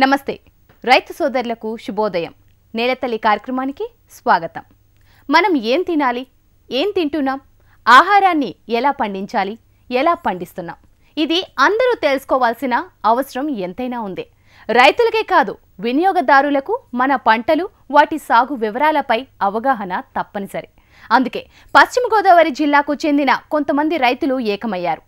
నమస్తే రైతు సోదరులకు శుభోదయం. నేలతల్లి కార్యక్రమానికి స్వాగతం. మనం ఏం తినాలి, ఏం తింటున్నాం, ఆహారాన్ని ఎలా పండించాలి, ఎలా పండిస్తున్నాం, ఇది అందరూ తెలుసుకోవాల్సిన అవసరం ఎంతైనా ఉంది. రైతులకే కాదు, వినియోగదారులకు మన పంటలు, వాటి సాగు వివరాలపై అవగాహన తప్పనిసరి. అందుకే పశ్చిమ గోదావరి జిల్లాకు చెందిన కొంతమంది రైతులు ఏకమయ్యారు.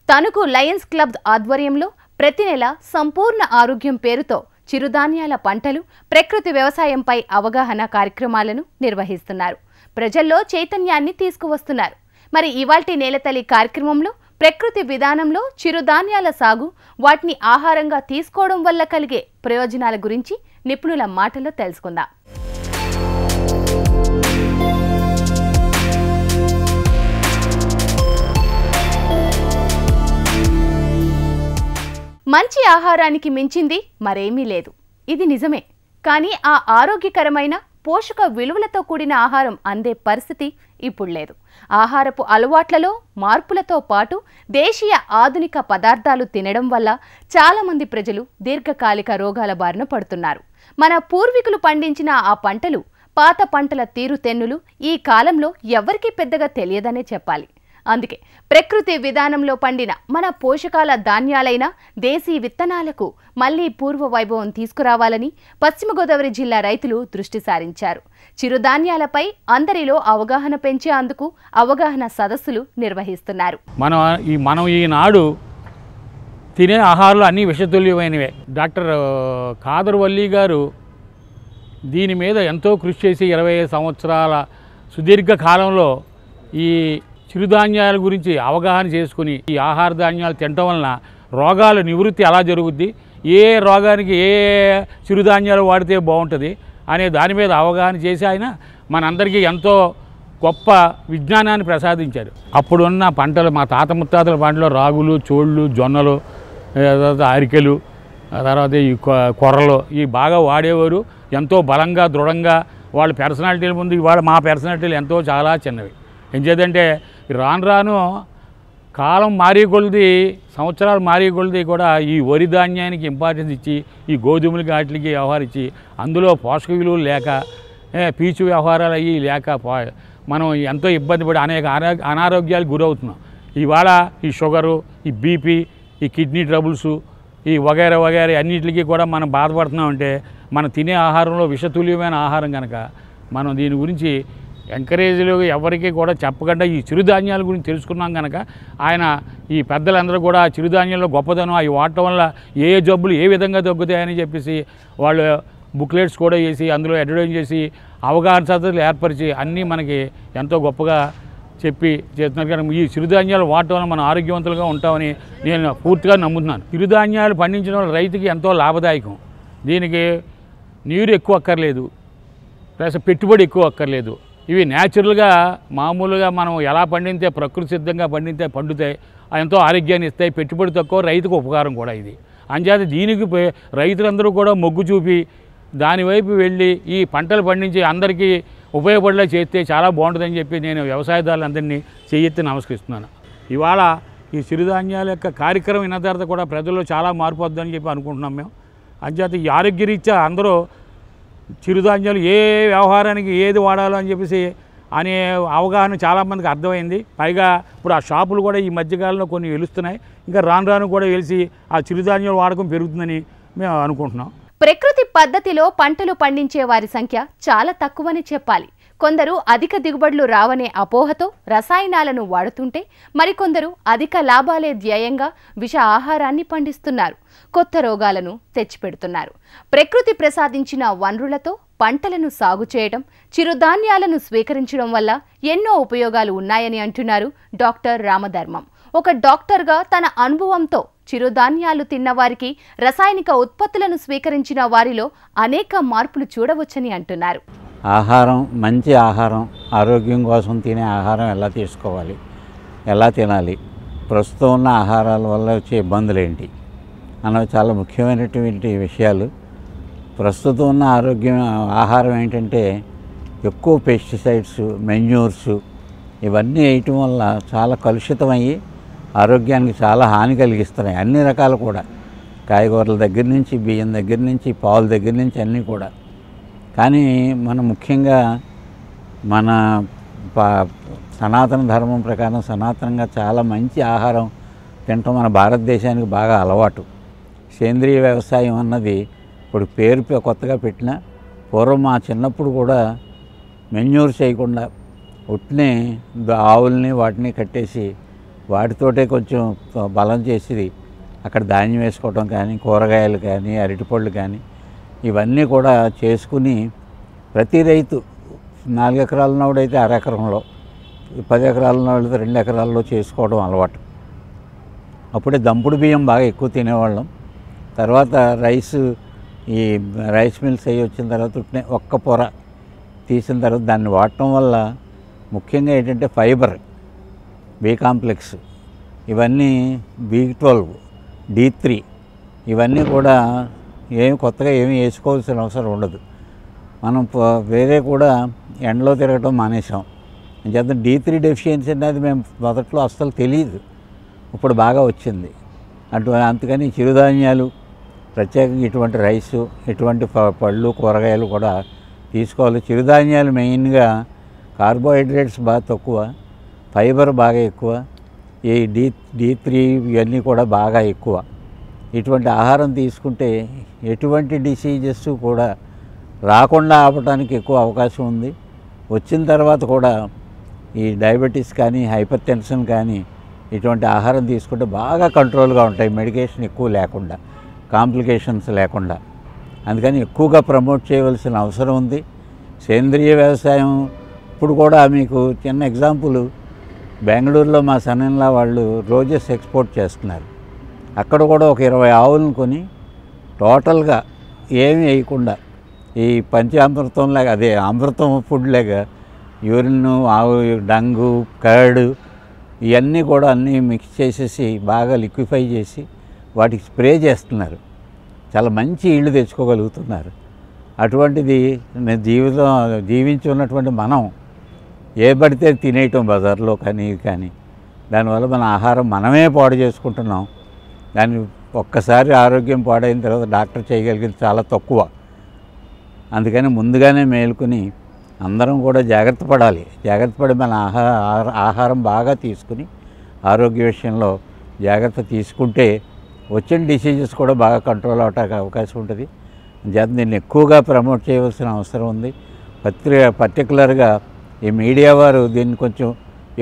తణుకు లయన్స్ క్లబ్ ఆధ్వర్యంలో ప్రతి నెల సంపూర్ణ ఆరోగ్యం పేరుతో చిరుధాన్యాల పంటలు, ప్రకృతి వ్యవసాయంపై అవగాహన కార్యక్రమాలను నిర్వహిస్తున్నారు. ప్రజల్లో చైతన్యాన్ని తీసుకువస్తున్నారు. మరి ఇవాల్టి నేలతల్లి కార్యక్రమంలో ప్రకృతి విధానంలో చిరుధాన్యాల సాగు, వాటిని ఆహారంగా తీసుకోవడం వల్ల కలిగే ప్రయోజనాల గురించి నిపుణుల మాటల్లో తెలుసుకుందాం. మంచి ఆహారానికి మించింది మరేమీ లేదు, ఇది నిజమే. కానీ ఆ ఆరోగ్యకరమైన పోషక విలువలతో కూడిన ఆహారం అందే పరిస్థితి ఇప్పుడు లేదు. ఆహారపు అలవాట్లలో మార్పులతో పాటు దేశీయ ఆధునిక పదార్థాలు తినడం వల్ల చాలామంది ప్రజలు దీర్ఘకాలిక రోగాల బారిన పడుతున్నారు. మన పూర్వీకులు పండించిన ఆ పంటలు, పాత పంటల తీరుతెన్నులు ఈ కాలంలో ఎవరికీ పెద్దగా తెలియదనే చెప్పాలి. అందుకే ప్రకృతి విధానంలో పండిన మన పోషకాల ధాన్యాలైన దేశీ విత్తనాలకు మళ్లీ పూర్వ వైభవం తీసుకురావాలని పశ్చిమ గోదావరి జిల్లా రైతులు దృష్టి సారించారు. చిరుధాన్యాలపై అందరిలో అవగాహన పెంచేందుకు అవగాహన సదస్సులు నిర్వహిస్తున్నారు. మనం ఈనాడు తినే ఆహారాలు అన్నీ విషతుల్యమైనవే. డాక్టర్ ఖాదర్ వల్లి గారు దీని మీద ఎంతో కృషి చేసి 25 సంవత్సరాల సుదీర్ఘ కాలంలో ఈ చిరుధాన్యాల గురించి అవగాహన చేసుకుని ఈ ఆహార ధాన్యాలు తినటం వలన రోగాల నివృత్తి ఎలా జరుగుద్ది, ఏ రోగానికి ఏ చిరుధాన్యాలు వాడితే బాగుంటుంది అనే దాని మీద అవగాహన చేసి ఆయన మనందరికీ ఎంతో గొప్ప విజ్ఞానాన్ని ప్రసాదించారు. అప్పుడున్న పంటలు, మా తాత ముత్తాతల పంటలో రాగులు, చోళ్ళు, జొన్నలు, తర్వాత అరికెలు, తర్వాత ఈ కొర్రలు ఈ బాగా వాడేవారు. ఎంతో బలంగా, దృఢంగా వాళ్ళ పర్సనాలిటీల ముందు ఇవాళ మా పర్సనాలిటీలు ఎంతో చాలా చిన్నవి. ఏం చేద్దంటే రాను రాను కాలం మారే కొలది, సంవత్సరాలు మారే కొలది కూడా ఈ వరి ధాన్యానికి ఇంపార్టెన్స్ ఇచ్చి, ఈ గోధుమలకి వాటికి వ్యవహరించి, అందులో పోషక విలువలు లేక, పీచు వ్యవహారాలు అయ్యి లేక మనం ఎంతో ఇబ్బంది పడి అనేక అనారోగ్యాలకు గురవుతున్నాం. ఇవాళ ఈ షుగరు, ఈ బీపీ, ఈ కిడ్నీ ట్రబుల్స్, ఈ వగైరా వగైరా అన్నింటికి కూడా మనం బాధపడుతున్నామంటే మనం తినే ఆహారంలో విషతుల్యమైన ఆహారం కనుక మనం దీని గురించి ఎంకరేజ్లు ఎవరికి కూడా చెప్పకుండా ఈ చిరుధాన్యాల గురించి తెలుసుకున్నాం కనుక ఆయన ఈ పెద్దలందరూ కూడా చిరుధాన్యాల్లో గొప్పదనం అవి వాడటం వల్ల ఏ జబ్బులు ఏ విధంగా తగ్గుతాయని చెప్పేసి వాళ్ళు బుక్లెట్స్ కూడా వేసి అందులో అడ్వర్టైజ్ చేసి అవగాహన సదస్సులు ఏర్పరిచి అన్నీ మనకి ఎంతో గొప్పగా చెప్పి చేస్తున్నారు. కనుక ఈ చిరుధాన్యాలు వాడటం వల్ల మనం ఆరోగ్యవంతులుగా ఉంటామని నేను పూర్తిగా నమ్ముతున్నాను. చిరుధాన్యాలు పండించడం వల్ల రైతుకి ఎంతో లాభదాయకం. దీనికి నీరు ఎక్కువ అక్కర్లేదు, ప్లస్ పెట్టుబడి ఎక్కువ అక్కర్లేదు. ఇవి న్యాచురల్గా మామూలుగా మనం ఎలా పండితే ప్రకృతి సిద్ధంగా పండితే పండుతాయి, ఎంతో ఆరోగ్యాన్ని ఇస్తాయి, పెట్టుబడి తక్కువ, రైతుకు ఉపకారం కూడా ఇది. అంచేత దీనికి రైతులందరూ కూడా మొగ్గు చూపి దానివైపు వెళ్ళి ఈ పంటలు పండించి అందరికీ ఉపయోగపడేలా చేస్తే చాలా బాగుంటుందని చెప్పి నేను వ్యవసాయదారులందరినీ చేయెత్తి నమస్కరిస్తున్నాను. ఇవాళ ఈ చిరుధాన్యాల యొక్క కార్యక్రమం అయిన తర్వాత కూడా ప్రజల్లో చాలా మార్పు వద్దని చెప్పి అనుకుంటున్నాం మేము. అంచేత ఈ ఆరోగ్యరీత్యా అందరూ చిరుధాన్యాలు ఏ వ్యవహారానికి ఏది వాడాలో అని చెప్పేసి అనే అవగాహన చాలామందికి అర్థమైంది. పైగా ఇప్పుడు ఆ షాపులు కూడా ఈ మధ్యకాలంలో కొన్ని వెలుస్తున్నాయి. ఇంకా రాను రాను కూడా వెలిసి ఆ చిరుధాన్యాల వాడకం పెరుగుతుందని మేము అనుకుంటున్నాం. ప్రకృతి పద్ధతిలో పంటలు పండించే వారి సంఖ్య చాలా తక్కువని చెప్పాలి. కొందరు అధిక దిగుబడులు రావనే అపోహతో రసాయనాలను వాడుతుంటే, మరికొందరు అధిక లాభాలే ధ్యేయంగా విష ఆహారాన్ని పండిస్తున్నారు, కొత్త రోగాలను తెచ్చిపెడుతున్నారు. ప్రకృతి ప్రసాదించిన వనరులతో పంటలను సాగు చేయడం, చిరుధాన్యాలను స్వీకరించడం వల్ల ఎన్నో ఉపయోగాలు ఉన్నాయని అంటున్నారు డాక్టర్ రామధర్మం. ఒక డాక్టర్గా తన అనుభవంతో చిరుధాన్యాలు తిన్నవారికి, రసాయనిక ఉత్పత్తులను స్వీకరించిన వారిలో అనేక మార్పులు చూడవచ్చని అంటున్నారు. ఆహారం, మంచి ఆహారం, ఆరోగ్యం కోసం తినే ఆహారం ఎలా తీసుకోవాలి, ఎలా తినాలి, ప్రస్తుతం ఉన్న ఆహారాల వల్ల వచ్చే ఇబ్బందులు ఏంటి అన్నవి చాలా ముఖ్యమైనటువంటి విషయాలు. ప్రస్తుతం ఉన్న ఆహారం ఏంటంటే ఎక్కువ పెస్టిసైడ్స్, మెన్యూర్స్ ఇవన్నీ వేయటం వల్ల చాలా కలుషితమయ్యి ఆరోగ్యానికి చాలా హాని కలిగిస్తున్నాయి అన్ని రకాలు కూడా. కాయగూరల దగ్గర నుంచి, బియ్యం దగ్గర నుంచి, పాలు దగ్గర నుంచి అన్నీ కూడా. కానీ మనం ముఖ్యంగా మన సనాతన ధర్మం ప్రకారం సనాతనంగా చాలా మంచి ఆహారం తినటం మన భారతదేశానికి బాగా అలవాటు. సేంద్రియ వ్యవసాయం అన్నది ఇప్పుడు పేరు కొత్తగా పెట్టిన, పూర్వం మా చిన్నప్పుడు కూడా మెన్యూర్ చేయకుండా ఉట్నే ఆవుల్ని వాటిని కట్టేసి వాటితోటే కొంచెం బలం చేసి అక్కడ ధాన్యం వేసుకోవటం కానీ, కూరగాయలు కానీ, అరటిపళ్ళు కానీ ఇవన్నీ కూడా చేసుకుని ప్రతి రైతు 4 ఎకరాల నాడైతే 1/2 ఎకరంలో, 10 ఎకరాల నాడైతే 2 ఎకరాల్లో చేసుకోవడం అలవాటు. అప్పుడే దంపుడు బియ్యం బాగా ఎక్కువ తినేవాళ్ళం. తర్వాత ఈ రైస్ మిల్స్ అయ్యి వచ్చిన తర్వాత ఒక్క పొర తీసిన తర్వాత దాన్ని వాడటం వల్ల ముఖ్యంగా ఏంటంటే ఫైబర్, బి కాంప్లెక్స్, ఇవన్నీ B12, D3 ఇవన్నీ కూడా కొత్తగా ఏమీ వేసుకోవాల్సిన అవసరం ఉండదు. మనం వేరే కూడా ఎండలో తిరగటం మానేసాం. అంచేత D3 డెఫిషియన్సీ అనేది మేము మొదట్లో అస్సలు తెలియదు, ఇప్పుడు బాగా వచ్చింది. అందుకని చిరుధాన్యాలు, ప్రత్యేకంగా ఇటువంటి రైసు, ఇటువంటి పళ్ళు, కూరగాయలు కూడా తీసుకోవాలి. చిరుధాన్యాలు మెయిన్గా కార్బోహైడ్రేట్స్ బాగా తక్కువ, ఫైబర్ బాగా ఎక్కువ, ఈ D3 ఇవన్నీ కూడా బాగా ఎక్కువ. ఇటువంటి ఆహారం తీసుకుంటే ఎటువంటి డిసీజెస్ కూడా రాకుండా ఆపడానికి ఎక్కువ అవకాశం ఉంది. వచ్చిన తర్వాత కూడా ఈ డయాబెటీస్ కానీ, హైపర్ టెన్షన్ కానీ ఇటువంటి ఆహారం తీసుకుంటే బాగా కంట్రోల్గా ఉంటాయి, మెడికేషన్ ఎక్కువ లేకుండా, కాంప్లికేషన్స్ లేకుండా. అందుకని ఎక్కువగా ప్రమోట్ చేయవలసిన అవసరం ఉంది. సేంద్రియ వ్యవసాయం ఇప్పుడు కూడా మీకు చిన్న ఎగ్జాంపుల్, బెంగళూరులో మా సన్నెన్లా వాళ్ళు రోజెస్ ఎక్స్పోర్ట్ చేస్తున్నారు. అక్కడ కూడా ఒక 20 ఆవులను కొని టోటల్గా ఏమీ వేయకుండా ఈ పంచామృతంలాగా, అదే అమృతం ఫుడ్ లాగా యూరిన్, ఆవు డంగు, కర్డ్ ఇవన్నీ కూడా అన్నీ మిక్స్ చేసేసి బాగా లిక్విఫై చేసి వాటికి స్ప్రే చేస్తున్నారు. చాలా మంచి ఇళ్ళు తెచ్చుకోగలుగుతున్నారు. అటువంటిది జీవించి ఉన్నటువంటి మనం ఏ పడితే తినేయటం బజార్లో కానీ ఇది కానీ, దానివల్ల మన ఆహారం మనమే పాడు చేసుకుంటున్నాం. దాన్ని ఒక్కసారి ఆరోగ్యం పాడైన తర్వాత డాక్టర్ చేయగలిగింది చాలా తక్కువ. అందుకని ముందుగానే మేలుకుని అందరం కూడా జాగ్రత్త పడాలి. జాగ్రత్త పడి మన ఆహారం బాగా తీసుకుని ఆరోగ్య విషయంలో జాగ్రత్త తీసుకుంటే వచ్చిన డిసీజెస్ కూడా బాగా కంట్రోల్ అవడానికి అవకాశం ఉంటుంది. చేత దీన్ని ఎక్కువగా ప్రమోట్ చేయవలసిన అవసరం ఉంది. పర్టికులర్గా ఈ మీడియా వారు దీన్ని కొంచెం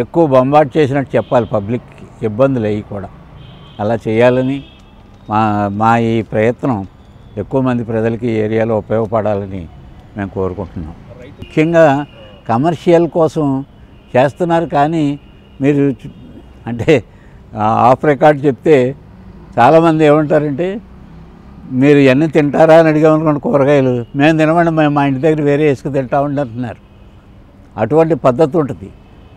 ఎక్కువ బొంబార్డ్ చేసినట్టు చెప్పాలి, పబ్లిక్కి ఇబ్బందులు అయ్యి కూడా అలా చేయాలని మా ఈ ప్రయత్నం ఎక్కువ మంది ప్రజలకి ఏరియాలో ఉపయోగపడాలని మేము కోరుకుంటున్నాం. ముఖ్యంగా కమర్షియల్ కోసం చేస్తున్నారు. కానీ మీరు అంటే ఆఫ్ రికార్డ్ చెప్తే చాలామంది ఏమంటారంటే, మీరు ఎన్ని తింటారా అని అడిగామనుకోండి, కూరగాయలు మేము తినమండి, మేము మా ఇంటి దగ్గర వేరే వేసుకు తింటామండి అంటున్నారు. అటువంటి పద్ధతి ఉంటుంది.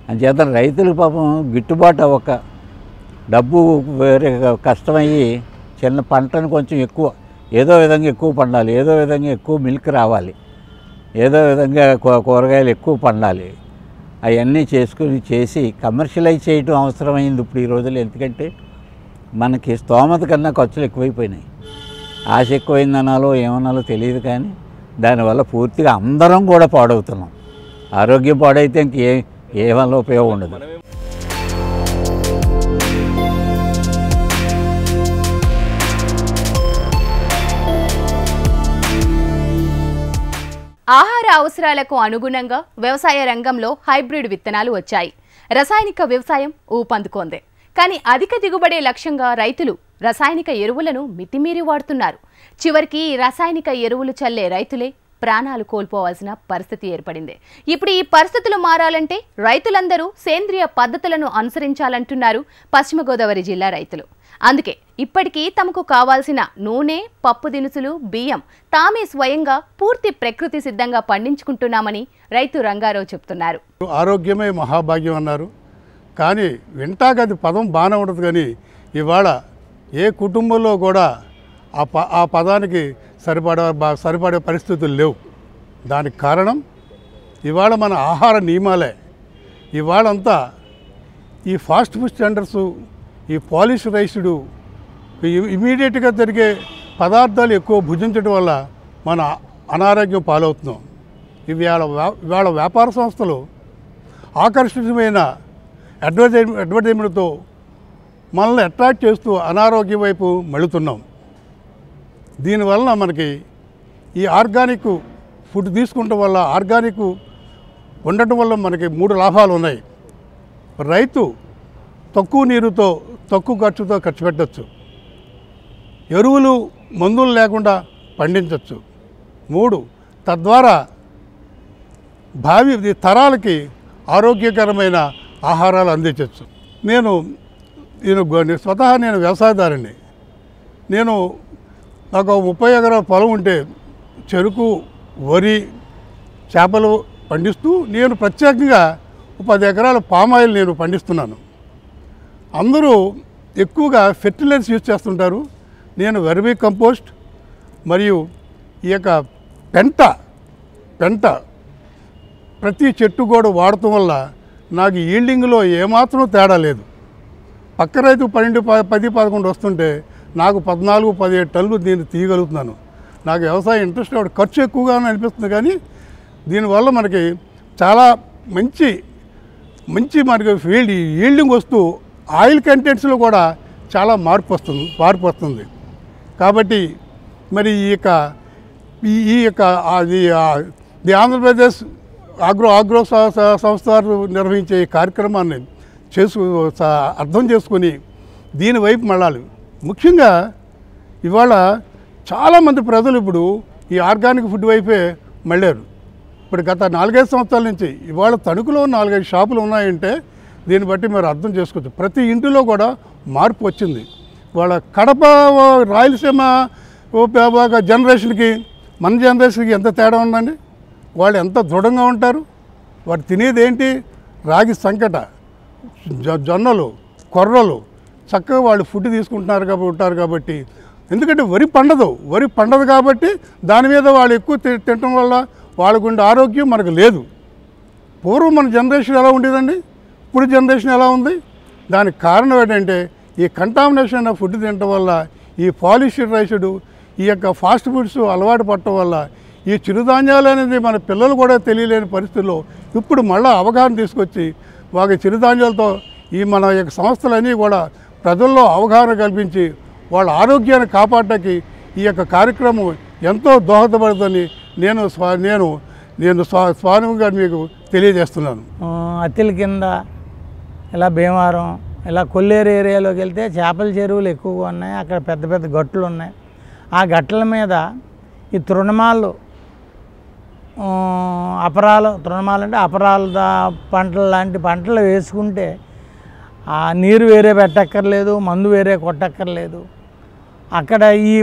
అంచేత రైతులకు పాపం గిట్టుబాటు అవ్వక, డబ్బు వేరే కష్టమయ్యి చిన్న పంటను కొంచెం ఎక్కువ ఏదో విధంగా ఎక్కువ పండాలి, ఏదో విధంగా ఎక్కువ మిల్క్ రావాలి, ఏదో విధంగా కూరగాయలు ఎక్కువ పండాలి, అవన్నీ చేసి కమర్షియలైజ్ చేయడం అవసరమైంది ఇప్పుడు ఈ రోజుల్లో. ఎందుకంటే మనకి స్తోమత కన్నా ఖర్చులు ఎక్కువైపోయినాయి. ఆశ ఎక్కువైందనాలో ఏమనాలో తెలియదు. కానీ దానివల్ల పూర్తిగా అందరం కూడా పాడవుతున్నాం. ఆరోగ్యం పాడైతే ఏ వల్ల ఉపయోగం ఉండదు. ఆహార అవసరాలకు అనుగుణంగా వ్యవసాయ రంగంలో హైబ్రిడ్ విత్తనాలు వచ్చాయి. రసాయనిక వ్యవసాయం ఊపందుకోంది. కానీ అధిక దిగుబడే లక్ష్యంగా రైతులు రసాయనిక ఎరువులను మితిమీరి వాడుతున్నారు. చివరికి రసాయనిక ఎరువులు చల్లే రైతులే ప్రాణాలు కోల్పోవాల్సిన పరిస్థితి ఏర్పడింది. ఇప్పుడు ఈ పరిస్థితులు మారాలంటే రైతులందరూ సేంద్రియ పద్ధతులను అనుసరించాలంటున్నారు పశ్చిమ గోదావరి జిల్లా రైతులు. అందుకే ఇప్పటికీ తమకు కావాల్సిన నూనె, పప్పు దినుసులు, బియ్యం తామే స్వయంగా పూర్తి ప్రకృతి సిద్ధంగా పండించుకుంటున్నామని రైతు రంగారావు చెప్తున్నారు. ఆరోగ్యమే మహాభాగ్యం అన్నారు. కానీ వింటాకది పదం బాగానే ఉండదు. కానీ ఇవాళ ఏ కుటుంబంలో కూడా ఆ పదానికి సరిపడే పరిస్థితులు లేవు. దానికి కారణం ఇవాళ మన ఆహార నియమాలే. ఇవాళంతా ఈ ఫాస్ట్ ఫుడ్ స్టాండర్డ్స్, ఈ పాలిష్ రైస్డ్ ఇమీడియట్గా జరిగే పదార్థాలు ఎక్కువ భుజించడం వల్ల మన అనారోగ్యం పాలవుతున్నాం. ఇవాళ వ్యాపార సంస్థలు ఆకర్షణీయమైన అడ్వర్టైజ్మెంట్తో మనల్ని అట్రాక్ట్ చేస్తూ అనారోగ్యం వైపు మళ్ళుతున్నాం. దీనివల్ల మనకి ఈ ఆర్గానిక్ ఫుడ్ తీసుకుంటం వల్ల, ఆర్గానిక్ ఉండటం వల్ల మనకి 3 లాభాలు ఉన్నాయి. రైతు తక్కువ నీరుతో తక్కువ ఖర్చుతో ఖర్చు పెట్టచ్చు, ఎరువులు మందులు లేకుండా పండించవచ్చు. 3 తద్వారా భావి తరాలకి ఆరోగ్యకరమైన ఆహారాలు అందించవచ్చు. నేను స్వతహా వ్యవసాయదారుని. నాకు 30 ఎకరాల పొలం ఉంటే చెరుకు, వరి, చేపలు పండిస్తూ నేను ప్రత్యేకంగా 10 ఎకరాల పామాయిల్ నేను పండిస్తున్నాను. అందరూ ఎక్కువగా ఫెర్టిలైజర్స్ యూజ్ చేస్తుంటారు. నేను వెర్మీ కంపోస్ట్ మరియు ఈ యొక్క పెంట ప్రతి చెట్టు కూడా వాడటం వల్ల నాకు ఈల్డింగ్లో ఏమాత్రం తేడా లేదు. పక్క రైతు 10-11 వస్తుంటే నాకు 14-17 టన్నులు దీన్ని తీయగలుగుతున్నాను. నాకు వ్యవసాయం ఇంట్రెస్ట్ కాబట్టి ఖర్చు ఎక్కువగానే అనిపిస్తుంది, కానీ దీనివల్ల మనకి చాలా మంచి మనకి ఈల్డింగ్ వస్తూ ఆయిల్ కంటెంట్స్లో కూడా చాలా మార్పు వస్తుంది. కాబట్టి మరి ఈ యొక్క ఆంధ్రప్రదేశ్ ఆగ్రో సంస్థ వారు నిర్వహించే ఈ కార్యక్రమాన్ని అర్థం చేసుకొని దీని వైపు మళ్ళాలి. ముఖ్యంగా ఇవాళ చాలామంది ప్రజలు ఇప్పుడు ఈ ఆర్గానిక్ ఫుడ్ వైపే మళ్ళారు. ఇప్పుడు గత 4-5 సంవత్సరాల నుంచి ఇవాళ తణుకులో 4-5 షాపులు ఉన్నాయంటే దీన్ని బట్టి మీరు అర్థం చేసుకోవచ్చు. ప్రతి ఇంటిలో కూడా మార్పు వచ్చింది. వాళ్ళ కడప రాయలసీమ జనరేషన్కి మన జనరేషన్కి ఎంత తేడా ఉందండి. వాళ్ళు ఎంత దృఢంగా ఉంటారు. వారు తినేది ఏంటి? రాగి సంకట, జొన్నలు, కొర్రలు, చక్కగా వాళ్ళు ఫుడ్ ఉంటారు కాబట్టి ఎందుకంటే వరి పండదు కాబట్టి దాని మీద వాళ్ళు ఎక్కువ తినటం వల్ల వాళ్ళకు ఉండే ఆరోగ్యం మనకు లేదు. పూర్వం మన జనరేషన్ ఎలా ఉండేదండి, ఇప్పుడు జనరేషన్ ఎలా ఉంది? దానికి కారణం ఏంటంటే ఈ కంటామినేషన్ ఆఫ్ ఫుడ్ తినటం వల్ల, ఈ పాలిష్డ్ ఈ యొక్క ఫాస్ట్ ఫుడ్స్ అలవాటు పడటం వల్ల ఈ చిరుధాన్యాలు అనేది మన పిల్లలు కూడా తెలియలేని పరిస్థితుల్లో ఇప్పుడు మళ్ళీ అవగాహన తీసుకొచ్చి వాళ్ళ చిరుధాన్యాలతో మన యొక్క సంస్థలన్నీ కూడా ప్రజల్లో అవగాహన కల్పించి వాళ్ళ ఆరోగ్యాన్ని కాపాడటానికి ఈ యొక్క కార్యక్రమం ఎంతో దోహదపడుతుందని నేను స్వానుగా మీకు తెలియజేస్తున్నాను. అత్తిల కింద ఇలా భీమవరం ఇలా కొల్లేరు ఏరియాలోకి వెళ్తే చేపల చెరువులు ఎక్కువగా ఉన్నాయి. అక్కడ పెద్ద పెద్ద గట్లు ఉన్నాయి. ఆ గట్ల మీద ఈ తృణమాలు తృణమాలు అంటే అపరాల పంటలు లాంటి పంటలు వేసుకుంటే ఆ నీరు వేరే పెట్టక్కర్లేదు, మందు వేరే కొట్టక్కర్లేదు. అక్కడ ఈ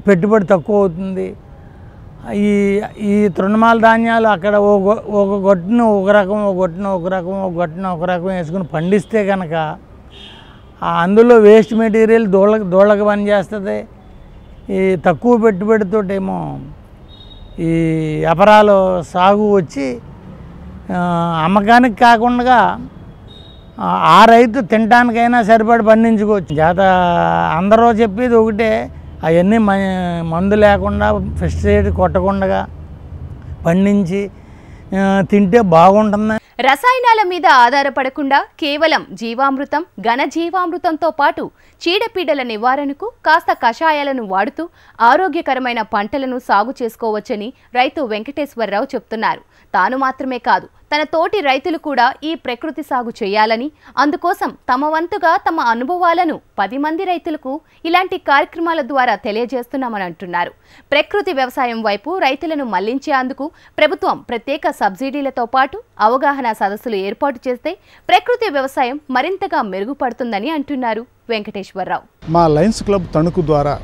పెట్టుబడి తక్కువ అవుతుంది. ఈ తృణమాల ధాన్యాలు అక్కడ ఒక గొట్టును ఒక రకం, ఒక గొట్టును ఒక రకం, ఒక గొట్టును ఒక రకం వేసుకుని పండిస్తే కనుక అందులో వేస్ట్ మెటీరియల్ దూళ్ళకి పనిచేస్తుంది. ఈ తక్కువ పెట్టుబడితోటేమో ఈ అపరాలు సాగు వచ్చి అమ్మకానికి కాకుండా ఆ రైతు తినడానికైనా సరిపడి పండించుకోవచ్చు. అందరూ చెప్పేది ఒకటే, అవన్నీ మందు లేకుండా పెస్టిసైడ్ కొట్టకుండా పండించి తింటే బాగుంటుంది. రసాయనాల మీద ఆధారపడకుండా కేవలం జీవామృతం, ఘనజీవామృతంతో పాటు చీడపీడల నివారణకు కాస్త కషాయాలను వాడుతూ ఆరోగ్యకరమైన పంటలను సాగు చేసుకోవచ్చని రైతు వెంకటేశ్వరరావు చెప్తున్నారు. తాను మాత్రమే కాదు, తన తోటి రైతులు కూడా ఈ ప్రకృతి సాగు చేయాలని, అందుకోసం తమ వంతుగా తమ అనుభవాలను 10 మంది రైతులకు ఇలాంటి కార్యక్రమాల ద్వారా తెలియజేస్తున్నామని అంటున్నారు. ప్రకృతి వ్యవసాయం వైపు రైతులను మళ్లించేందుకు ప్రభుత్వం ప్రత్యేక సబ్సిడీలతో పాటు అవగాహన సదస్సులు ఏర్పాటు చేస్తే ప్రకృతి వ్యవసాయం మరింతగా మెరుగుపడుతుందని అంటున్నారు వెంకటేశ్వరరావు. మా లయన్స్ క్లబ్ తణుకు ద్వారా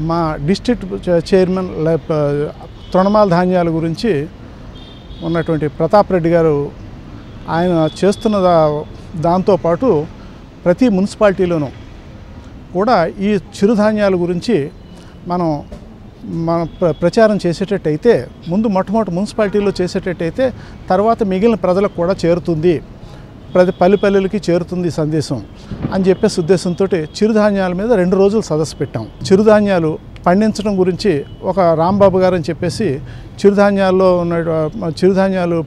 మా డిస్ట్రిక్ట్ చైర్మన్ తృణమాల ధాన్యాల గురించి ఉన్నటువంటి ప్రతాప్ రెడ్డి గారు ఆయన చేస్తున్న దాంతోపాటు ప్రతి మున్సిపాలిటీలోనూ కూడా ఈ చిరుధాన్యాల గురించి మనం ప్రచారం చేసేటట్టయితే, ముందు మొట్టమొదటి మున్సిపాలిటీలో చేసేటట్టయితే తర్వాత మిగిలిన ప్రజలకు కూడా చేరుతుంది. ప్రతి పల్లెలకి చేరుతుంది ఈ సందేశం అని చెప్పేసి ఉద్దేశంతో చిరుధాన్యాల మీద 2 రోజులు సదస్సు పెట్టాం. చిరుధాన్యాలు పండించడం గురించి ఒక రాంబాబు గారు అని చెప్పేసి చిరుధాన్యాలు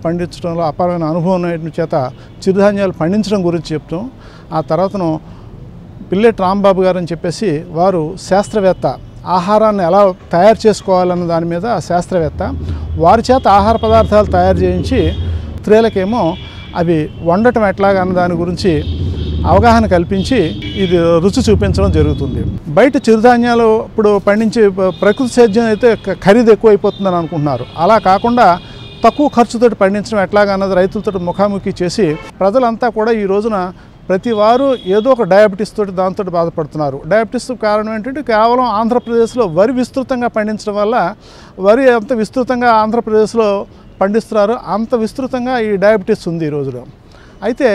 పండించడంలో అపారమైన అనుభవం ఉన్న చేత చిరుధాన్యాలు పండించడం గురించి చెప్తాం. ఆ తర్వాతను పిల్లెట్ రాంబాబు గారు అని చెప్పేసి వారు శాస్త్రవేత్త, ఆహారాన్ని ఎలా తయారు చేసుకోవాలన్న దాని మీద శాస్త్రవేత్త, వారి చేత ఆహార పదార్థాలు తయారు చేయించి స్త్రీలకేమో అవి వండటం ఎట్లాగా అన్న దాని గురించి అవగాహన కల్పించి ఇది రుచి చూపించడం జరుగుతుంది. బయట చిరుధాన్యాలు ఇప్పుడు పండించే ప్రకృతి సేద్యం అయితే ఖరీదు ఎక్కువైపోతుందని అనుకుంటున్నారు. అలా కాకుండా తక్కువ ఖర్చుతో పండించడం ఎట్లాగా అన్నది రైతులతో ముఖాముఖి చేసి ప్రజలంతా కూడా ఈ రోజున ప్రతి వారు ఏదో ఒక డయాబెటీస్ తోటి దాంతో బాధపడుతున్నారు. డయాబెటీస్ కారణం ఏంటంటే కేవలం ఆంధ్రప్రదేశ్లో వరి విస్తృతంగా పండించడం వల్ల, వరి అంత విస్తృతంగా ఆంధ్రప్రదేశ్లో పండిస్తున్నారు, అంత విస్తృతంగా ఈ డయాబెటీస్ ఉంది ఈ రోజులో. అయితే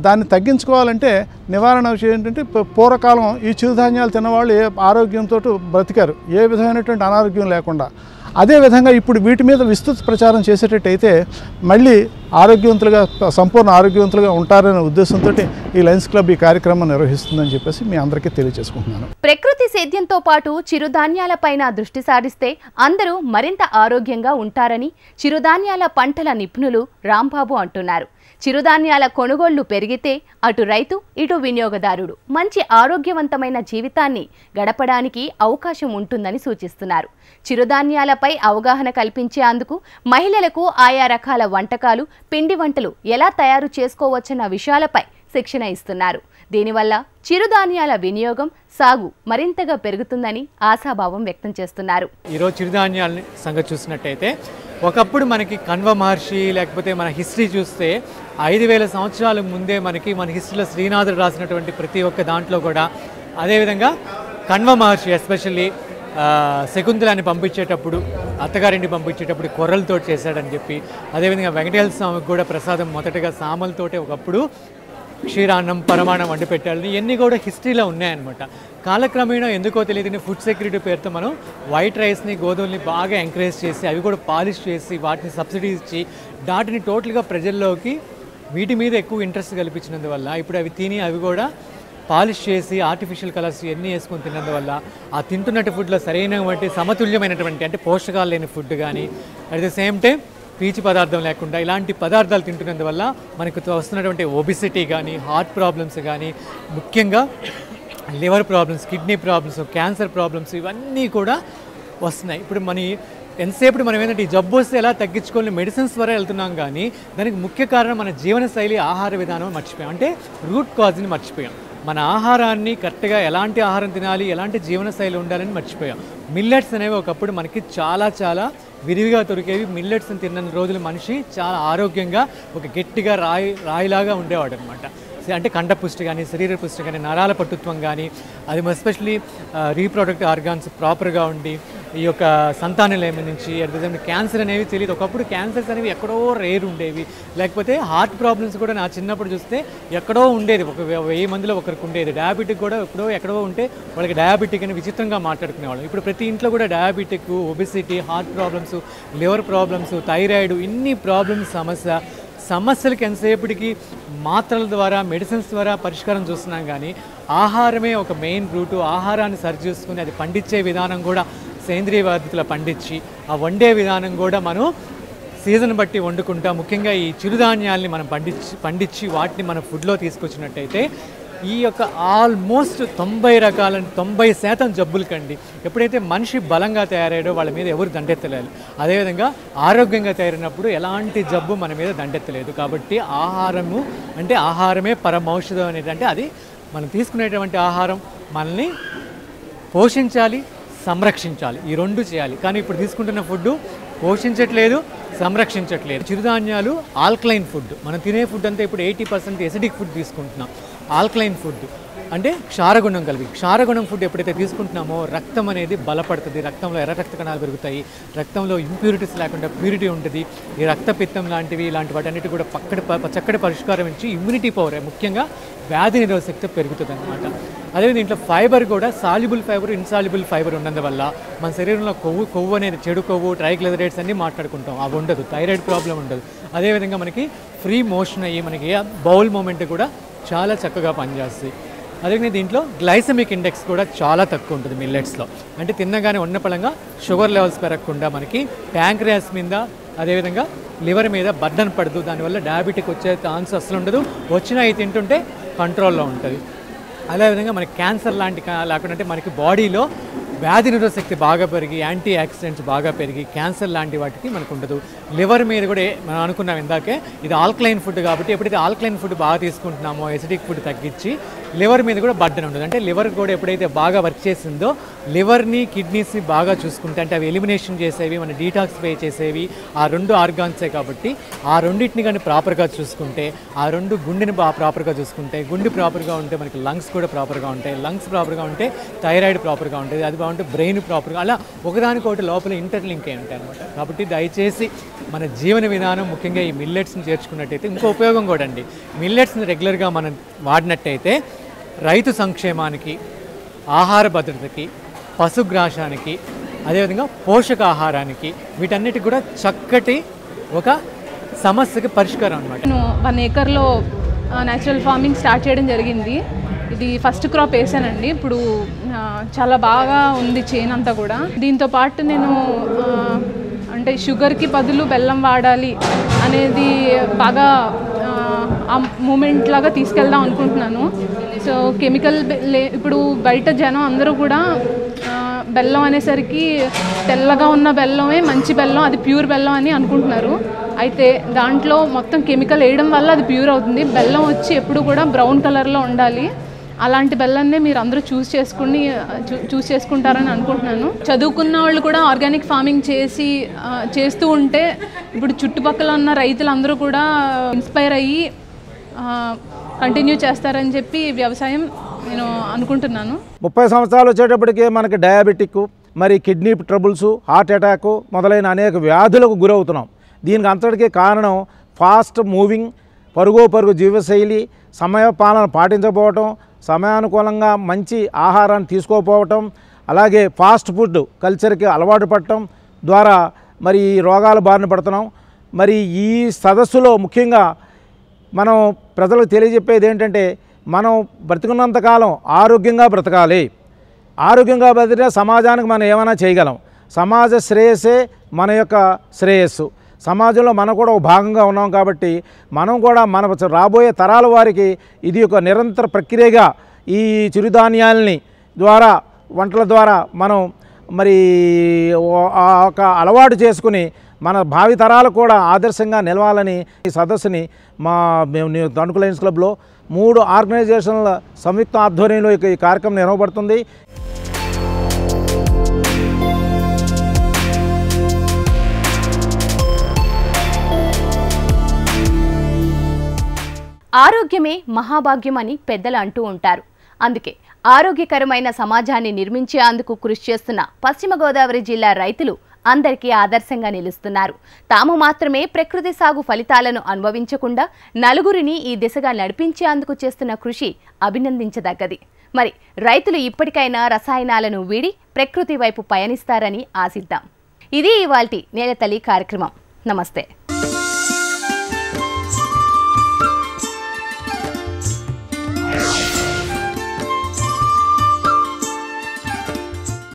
దాన్ని తగ్గించుకోవాలంటే నివారణ విషయం ఏంటంటే పూర్వకాలం ఈ చిరుధాన్యాలు తిన్నవాళ్ళు ఆరోగ్యంతో బ్రతికారు, ఏ విధమైనటువంటి అనారోగ్యం లేకుండా. అదేవిధంగా ఇప్పుడు వీటి మీద విస్తృత ప్రచారం చేసేటట్టయితే మళ్ళీ ఆరోగ్యవంతులుగా, సంపూర్ణ ఆరోగ్యవంతులుగా ఉంటారనే ఉద్దేశంతో ఈ లయన్స్ క్లబ్ ఈ కార్యక్రమం నిర్వహిస్తుందని చెప్పేసి మీ అందరికీ తెలియజేసుకుంటున్నాను. ప్రకృతి సేద్యంతో పాటు చిరుధాన్యాలపైన దృష్టి సారిస్తే అందరూ మరింత ఆరోగ్యంగా ఉంటారని చిరుధాన్యాల పంటల నిపుణులు రాంబాబు అంటున్నారు. చిరుధాన్యాల కొనుగోళ్లు పెరిగితే అటు రైతు ఇటు వినియోగదారుడు మంచి ఆరోగ్యవంతమైన జీవితాన్ని గడపడానికి అవకాశం ఉంటుందని సూచిస్తున్నారు. చిరుధాన్యాలపై అవగాహన కల్పించేందుకు మహిళలకు ఆయా రకాల వంటకాలు, పిండి వంటలు ఎలా తయారు చేసుకోవచ్చన్న విషయాలపై శిక్షణ ఇస్తున్నారు. దీనివల్ల చిరుధాన్యాల వినియోగం, సాగు మరింతగా పెరుగుతుందని ఆశాభావం వ్యక్తం చేస్తున్నారు. ఈరోజు చిరుధాన్యాల సంగతి చూసినట్టయితే ఒకప్పుడు మనకి కణ్వ మహర్షి లేకపోతే మన హిస్టరీ చూస్తే 5000 సంవత్సరాల ముందే మన హిస్టరీలో శ్రీనాథుడు రాసినటువంటి ప్రతి ఒక్క దాంట్లో కూడా, అదేవిధంగా కణ్వ మహర్షి ఎస్పెషల్లీ శకుంతలాన్ని పంపించేటప్పుడు, అత్తగారింటి పంపించేటప్పుడు కొర్రలతో చేశాడని చెప్పి, అదేవిధంగా వెంకటేశ్వర స్వామికి కూడా ప్రసాదం మొదటగా సామలతోటే ఒకప్పుడు క్షీరాన్నం, పరమాన్నం వండి పెట్టాలని ఇవన్నీ కూడా హిస్టరీలో ఉన్నాయన్నమాట. కాలక్రమేణా ఎందుకో తెలియదని ఫుడ్ సెక్యూరిటీ పేరుతో మనం వైట్ రైస్ని, గోధుమల్ని బాగా ఎంకరేజ్ చేసి అవి కూడా పాలిష్ చేసి వాటిని సబ్సిడీ ఇచ్చి వాటిని టోటల్గా ప్రజల్లోకి వీటి మీద ఎక్కువ ఇంట్రెస్ట్ కల్పించినందువల్ల ఇప్పుడు అవి తిని అవి కూడా పాలిష్ చేసి ఆర్టిఫిషియల్ కలర్స్ ఇవన్నీ వేసుకొని తిన్నందువల్ల ఆ తింటున్నట్టు ఫుడ్లో సరైనటువంటి సమతుల్యమైనటువంటి అంటే పోషకాలు లేని ఫుడ్ కానీ, అట్ ద సేమ్ టైం పీచు పదార్థం లేకుండా ఇలాంటి పదార్థాలు తింటున్నందువల్ల మనకు వస్తున్నటువంటి ఒబిసిటీ కానీ, హార్ట్ ప్రాబ్లమ్స్ కానీ, ముఖ్యంగా liver problems, kidney problems, cancer problems ఇవన్నీ కూడా వస్తున్నాయి. ఇప్పుడు ఎంతసేపు మనం ఏంటంటే ఈ జబ్బు వస్తే ఎలా తగ్గించుకోవాలని మెడిసిన్స్ ద్వారా వెళ్తున్నాం కానీ దానికి ముఖ్య కారణం మన జీవనశైలి, ఆహార విధానం మర్చిపోయాం. అంటే రూట్ కాజ్ని మర్చిపోయాం. మన ఆహారాన్ని కరెక్ట్గా ఎలాంటి ఆహారం తినాలి, ఎలాంటి జీవనశైలి ఉండాలని మర్చిపోయాం. మిల్లెట్స్ అనేవి ఒకప్పుడు మనకి చాలా విరివిగా దొరికేవి. మిల్లెట్స్ని తిన్న రోజులు మనిషి చాలా ఆరోగ్యంగా ఒక గట్టిగా రాయిలాగా ఉండేవాడు అనమాట. అంటే కంఠపుష్టి కానీ, శరీర పుష్టి కానీ, నరాల పట్టుత్వం కానీ, అది ఎస్పెషలీ రీప్రొడక్టివ్ ఆర్గాన్స్ ప్రాపర్గా ఉండి ఈ యొక్క సంతానం నుంచి క్యాన్సర్ అనేవి తెలియదు. ఒకప్పుడు క్యాన్సర్స్ అనేవి ఎక్కడో రేర్ ఉండేవి, లేకపోతే హార్ట్ ప్రాబ్లమ్స్ కూడా నా చిన్నప్పుడు చూస్తే ఎక్కడో ఉండేది, ఒక 1000 మందిలో ఒకరికి ఉండేది. డయాబెటిక్ కూడా ఎక్కడో ఉంటే వాళ్ళకి డయాబెటిక్ అని విచిత్రంగా మాట్లాడుకునేవాళ్ళం. ఇప్పుడు ప్రతి ఇంట్లో కూడా diabetic, obesity, heart problems, liver problems, thyroid, ఇన్ని ప్రాబ్లమ్స్ సమస్యలకి ఎంతసేపటికి మాత్రల ద్వారా, మెడిసిన్స్ ద్వారా పరిష్కారం చూస్తున్నాం కానీ ఆహారమే ఒక మెయిన్ రూటు. ఆహారాన్ని సరిచూసుకుని అది పండించే విధానం కూడా సేంద్రియ పద్ధతిలో పండించి ఆ వండే విధానం కూడా మనం సీజన్ బట్టి వండుకుంటాం. ముఖ్యంగా ఈ చిరుధాన్యాల్ని మనం పండించి వాటిని మన ఫుడ్లో తీసుకొచ్చినట్టయితే ఈ యొక్క ఆల్మోస్ట్ 90% జబ్బులు కండి ఎప్పుడైతే మనిషి బలంగా తయారయ్యాడో వాళ్ళ మీద ఎవరు దండెత్తలేదు. అదేవిధంగా ఆరోగ్యంగా తయారైనప్పుడు ఎలాంటి జబ్బు మన మీద దండెత్తలేదు. కాబట్టి ఆహారమే పరమౌషధం అనేది, అంటే అది మనం తీసుకునేటువంటి ఆహారం మనల్ని పోషించాలి, సంరక్షించాలి, ఈ రెండు చేయాలి. కానీ ఇప్పుడు తీసుకుంటున్న ఫుడ్ పోషించట్లేదు, సంరక్షించట్లేదు. చిరుధాన్యాలు ఆల్కలైన్ ఫుడ్, మనం తినే ఫుడ్ అంతా ఇప్పుడు 80% ఎసిడిక్ ఫుడ్ తీసుకుంటున్నాం. ఆల్కలైన్ ఫుడ్ అంటే క్షారగుణం క్షారగుణం ఫుడ్ ఎప్పుడైతే తీసుకుంటున్నామో రక్తం అనేది బలపడుతుంది, రక్తంలో ఎర్ర రక్త కణాలు పెరుగుతాయి, రక్తంలో ఇంప్యూరిటీస్ లేకుండా ప్యూరిటీ ఉంటుంది. ఈ రక్తపిత్తం ఇలాంటి వాటన్నిటి కూడా చక్కటి పరిష్కారం ఇచ్చి ఇమ్యూనిటీ పవర్, ముఖ్యంగా వ్యాధి నిరోధక శక్తి పెరుగుతుంది అన్నమాట. అదే దీంట్లో ఫైబర్ కూడా సాల్యుబుల్ ఫైబర్, ఇన్సాల్యుబుల్ ఫైబర్ ఉన్నందువల్ల మన శరీరంలో కొవ్వు అనేది చెడు కొవ్వు, ట్రైగ్లిజరైడ్స్ అన్నీ మాట్లాడుకుంటాం, అవి ఉండదు. థైరాయిడ్ ప్రాబ్లం ఉండదు. అదేవిధంగా మనకి ఫ్రీ మోషన్ అయ్యి మనకి బౌల్ మూమెంట్ కూడా చాలా చక్కగా పనిచేస్తుంది. అదేవిధంగా దీంట్లో గ్లైసెమిక్ ఇండెక్స్ కూడా చాలా తక్కువ ఉంటుంది మిల్లెట్స్లో. అంటే తిన్నగానే ఉన్న పళంగా షుగర్ లెవెల్స్ పెరగకుండా మనకి ప్యాంక్రియాస్ మీద, అదేవిధంగా లివర్ మీద బర్డన్ పడదు. దానివల్ల డయాబెటిక్ వచ్చే ఛాన్స్ అసలు ఉండదు. వచ్చినా అవి తింటుంటే కంట్రోల్లో ఉంటుంది. అదేవిధంగా మనకి క్యాన్సర్ లాంటి లేకుండా అంటే మనకి బాడీలో వ్యాధి నిరోధక శక్తి బాగా పెరిగి, యాంటీ ఆక్సిడెంట్స్ బాగా పెరిగి క్యాన్సర్ లాంటి వాటికి మనకు ఉండదు. లివర్ మీద కూడా మనం అనుకున్నాం ఇందాకే, ఇది ఆల్కలైన్ ఫుడ్ కాబట్టి ఎప్పుడైతే ఆల్కలైన్ ఫుడ్ బాగా తీసుకుంటున్నామో ఎసిడిక్ ఫుడ్ తగ్గించి లివర్ మీద కూడా బర్డన్ ఉండదు. అంటే లివర్ కూడా ఎప్పుడైతే బాగా వర్క్ చేసిందో లివర్ని, కిడ్నీస్ని బాగా చూసుకుంటే, అంటే అవి ఎలిమినేషన్ చేసేవి, మన డీటాక్సిఫై చేసేవి ఆ 2 ఆర్గాన్సే కాబట్టి ఆ రెండింటిని కానీ ప్రాపర్గా చూసుకుంటే, ఆ 2 గుండెని ప్రాపర్గా చూసుకుంటే, గుండె ప్రాపర్గా ఉంటే మనకి లంగ్స్ కూడా ప్రాపర్గా ఉంటాయి, లంగ్స్ ప్రాపర్గా ఉంటే థైరాయిడ్ ప్రాపర్గా ఉంటుంది, అది బాగుంటే బ్రెయిన్ ప్రాపర్గా, అలా ఒకదానికొకటి లోపల ఇంటర్లింక్ అయి ఉంటాయి అనమాట. కాబట్టి దయచేసి మన జీవన విధానం ముఖ్యంగా ఈ మిల్లెట్స్ని చేర్చుకున్నట్టయితే ఇంకో ఉపయోగం కూడా అండి, మిల్లెట్స్ని రెగ్యులర్గా మనం వాడినట్టయితే రైతు సంక్షేమానికి, ఆహార భద్రతకి, పశుగ్రాసానికి, అదేవిధంగా పోషకాహారానికి, వీటన్నిటికి కూడా చక్కటి ఒక సమస్యకి పరిష్కారం అనమాట. నేను 1 ఏకర్లో న్యాచురల్ ఫార్మింగ్ స్టార్ట్ చేయడం జరిగింది. ఇది ఫస్ట్ క్రాప్ వేసానండి. ఇప్పుడు చాలా బాగా ఉంది చేను అంతా కూడా. దీంతో పాటు నేను అంటే షుగర్కి బదులు బెల్లం వాడాలి అనేది బాగా ఆ మూమెంట్ లాగా తీసుకెళ్దాం అనుకుంటున్నాను. సో కెమికల్ ఇప్పుడు బయట జనం అందరూ కూడా బెల్లం అనేసరికి తెల్లగా ఉన్న బెల్లమే మంచి బెల్లం, అది ప్యూర్ బెల్లం అని అనుకుంటున్నారు. అయితే దాంట్లో మొత్తం కెమికల్ వేయడం వల్ల అది ప్యూర్ అవుతుంది. బెల్లం వచ్చి ఎప్పుడు కూడా బ్రౌన్ కలర్లో ఉండాలి. అలాంటి బెల్లాన్నే మీరు అందరూ చూస్ చేసుకుంటారని అనుకుంటున్నాను. చదువుకున్న వాళ్ళు కూడా ఆర్గానిక్ ఫార్మింగ్ చేస్తూ ఉంటే ఇప్పుడు చుట్టుపక్కల ఉన్న రైతులందరూ కూడా ఇన్స్పైర్ అయ్యి కంటిన్యూ చేస్తారని చెప్పి వ్యవసాయం నేను అనుకుంటున్నాను. 30 సంవత్సరాలు వచ్చేటప్పటికే మనకి డయాబెటిక్, మరి కిడ్నీ ట్రబుల్స్, హార్ట్ అటాక్ మొదలైన అనేక వ్యాధులకు గురవుతున్నాం. దీనికి అంతటికీ కారణం ఫాస్ట్ మూవింగ్, పరుగు జీవశైలి, సమయపాలన పాటించకపోవటం, సమయానుకూలంగా మంచి ఆహారాన్ని తీసుకోకపోవటం, అలాగే ఫాస్ట్ ఫుడ్ కల్చర్కి అలవాటు పడటం ద్వారా మరి ఈ రోగాల బారిన పడుతున్నాం. మరి ఈ సదస్సులో ముఖ్యంగా మనం ప్రజలకు తెలియజెప్పేది ఏంటంటే, మనం బ్రతికున్నంతకాలం ఆరోగ్యంగా బ్రతకాలి. ఆరోగ్యంగా బ్రతికే సమాజానికి మనం ఏమైనా చేయగలం. సమాజ శ్రేయస్సే మన యొక్క శ్రేయస్సు. సమాజంలో మనం కూడా ఒక భాగంగా ఉన్నాం కాబట్టి మనం కూడా మన రాబోయే తరాల వారికి ఇది ఒక నిరంతర ప్రక్రియగా ఈ చిరుధాన్యాలని ద్వారా, వంటల ద్వారా మనం మరి ఒక అలవాటు చేసుకుని మన భావి తరాలు కూడా ఆదర్శంగా నిలవాలని ఈ సదస్సుని మేము తణుకు లయన్స్ క్లబ్లో 3 ఆర్గనైజేషన్ల సంయుక్త ఆధ్వర్యంలో ఈ కార్యక్రమం నిర్వహించబడుతుంది. ఆరోగ్యమే మహాభాగ్యం అని పెద్దలు అంటూ ఉంటారు. అందుకే ఆరోగ్యకరమైన సమాజాన్ని నిర్మించేందుకు కృషి చేస్తున్న పశ్చిమ గోదావరి జిల్లా రైతులు అందరికీ ఆదర్శంగా నిలుస్తున్నారు. తాము మాత్రమే ప్రకృతి సాగు ఫలితాలను అనుభవించకుండా నలుగురిని ఈ దిశగా నడిపించేందుకు చేస్తున్న కృషి అభినందించదగ్గది. మరి రైతులు ఇప్పటికైనా రసాయనాలను వీడి ప్రకృతి వైపు పయనిస్తారని ఆశిద్దాం. ఇది ఇవాల్టి నేలతల్లి కార్యక్రమం. నమస్తే.